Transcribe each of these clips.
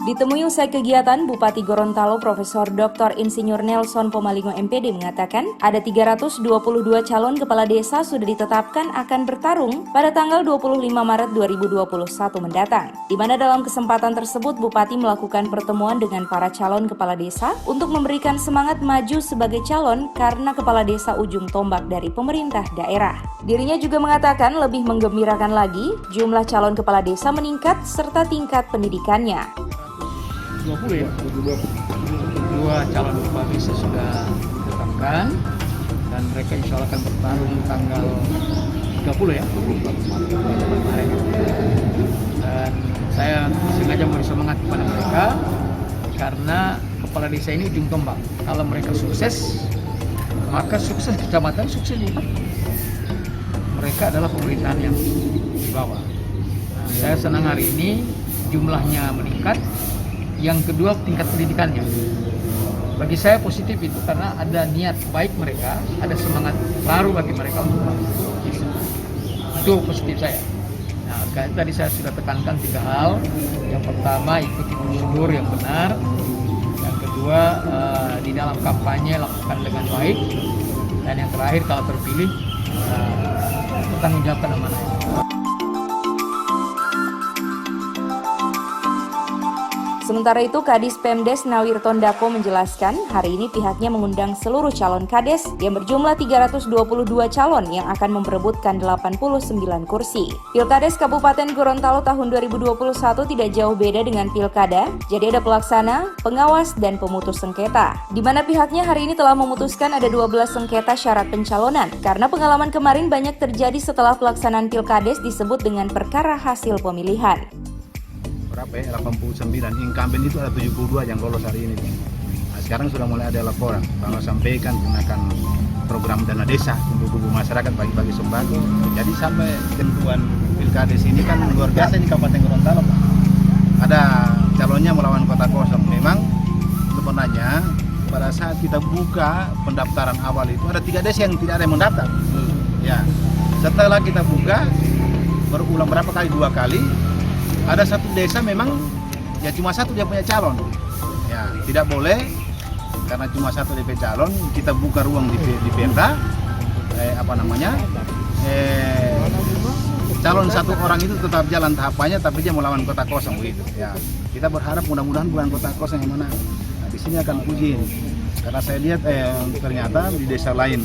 Ditemui usai kegiatan, Bupati Gorontalo Profesor Dr. Insinyur Nelson Pomalingo MPD mengatakan ada 322 calon kepala desa sudah ditetapkan akan bertarung pada tanggal 25 Maret 2021 mendatang. Di mana dalam kesempatan tersebut Bupati melakukan pertemuan dengan para calon kepala desa untuk memberikan semangat maju sebagai calon karena kepala desa ujung tombak dari pemerintah daerah. Dirinya juga mengatakan lebih menggembirakan lagi jumlah calon kepala desa meningkat serta tingkat pendidikannya. 20 ya, 22 calon kepala desa sudah ditetapkan dan mereka insya Allah akan bertarung tanggal 30 ya, 24 Maret. Dan saya sengaja memberi semangat kepada mereka karena kepala desa ini ujung tombak. Kalau mereka sukses, maka sukses kecamatan, sukses juga. Mereka adalah pemerintahan yang di bawah. Nah, saya senang hari ini jumlahnya meningkat. Yang kedua, tingkat pendidikannya. Bagi saya positif itu karena ada niat baik mereka, ada semangat baru bagi mereka untuk bangsa. Itu positif saya. Nah, tadi saya sudah tekankan 3 hal. Yang pertama, ikuti prosedur yang benar. Yang kedua, di dalam kampanye lakukan dengan baik. Dan yang terakhir, kalau terpilih, bertanggungjawabkan amanah. Sementara itu, Kadis Pemdes Nawirton Dako menjelaskan hari ini pihaknya mengundang seluruh calon Kades yang berjumlah 322 calon yang akan memperebutkan 89 kursi. Pilkades Kabupaten Gorontalo tahun 2021 tidak jauh beda dengan Pilkada, jadi ada pelaksana, pengawas, dan pemutus sengketa. Di mana pihaknya hari ini telah memutuskan ada 12 sengketa syarat pencalonan, karena pengalaman kemarin banyak terjadi setelah pelaksanaan Pilkades disebut dengan perkara hasil pemilihan. Berapa ya? 89, incumbent itu ada 72 yang lolos hari ini. Nah, sekarang sudah mulai ada laporan bahwa sampaikan gunakan program dana desa untuk kubu masyarakat bagi-bagi sembako. Jadi sampai tentuan Pilkades ini kan luar biasa di Kabupaten Gorontalo. Ada calonnya melawan kota kosong. Memang sebenarnya pada saat kita buka pendaftaran awal itu ada 3 desa yang tidak ada yang mendaftar. Ya, setelah kita buka berulang berapa kali, 2 kali. Ada satu desa memang ya cuma satu dia punya calon, ya tidak boleh karena cuma satu DP calon kita buka ruang di Perda, calon satu orang itu tetap jalan tahapannya tapi dia melawan kota kosong begitu. Ya kita berharap mudah-mudahan bukan kota kosong yang mana. Nah, di sini akan uji karena saya lihat ternyata di desa lain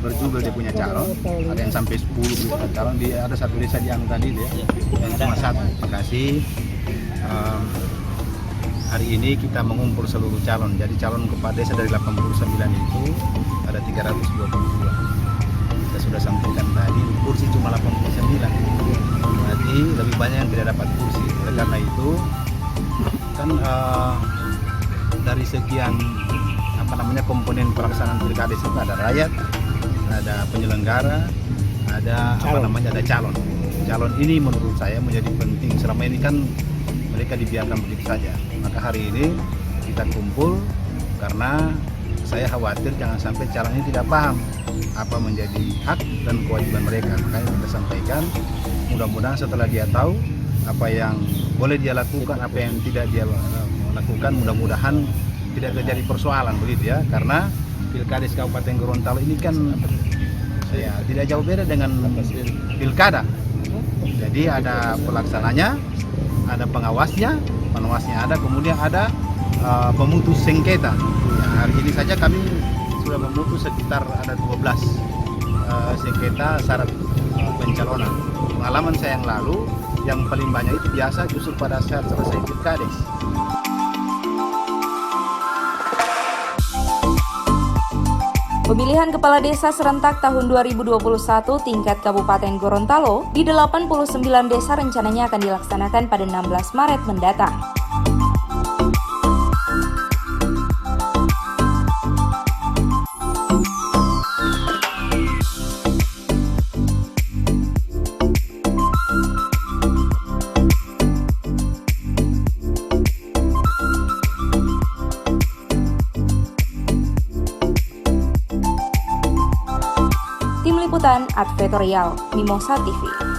berjubel dia punya calon, ada yang sampai 10 calon, ada satu desa di Anu tadi dia yang cuma satu. Terima kasih. Hari ini kita mengumpul seluruh calon, jadi calon kepala desa dari 89 itu ada 322. Kita sudah sampaikan tadi, kursi cuma 89, berarti lebih banyak yang tidak dapat kursi. Oleh karena itu kan dari sekian komponen pelaksanaan pilkada itu ada rakyat, ada penyelenggara, ada ada calon. Calon ini menurut saya menjadi penting. Selama ini kan mereka dibiarkan begitu saja. Maka hari ini kita kumpul karena saya khawatir jangan sampai calon ini tidak paham apa menjadi hak dan kewajiban mereka. Makanya kita sampaikan, mudah-mudahan setelah dia tahu apa yang boleh dia lakukan, apa yang tidak dia lakukan, mudah-mudahan tidak terjadi persoalan begitu ya. Karena Pilkades Kabupaten Gorontalo ini kan ya tidak jauh beda dengan pilkada. Jadi ada pelaksananya, ada pengawasnya ada, kemudian ada pemutus sengketa. Ya, hari ini saja kami sudah memutus sekitar ada 12 sengketa syarat pencalonan. Pengalaman saya yang lalu, yang paling banyak itu biasa justru pada saat selesai Pilkades. Pemilihan Kepala Desa serentak tahun 2021 tingkat Kabupaten Gorontalo di 89 desa rencananya akan dilaksanakan pada 16 Maret mendatang. Tim Liputan Advertorial Mimosa TV.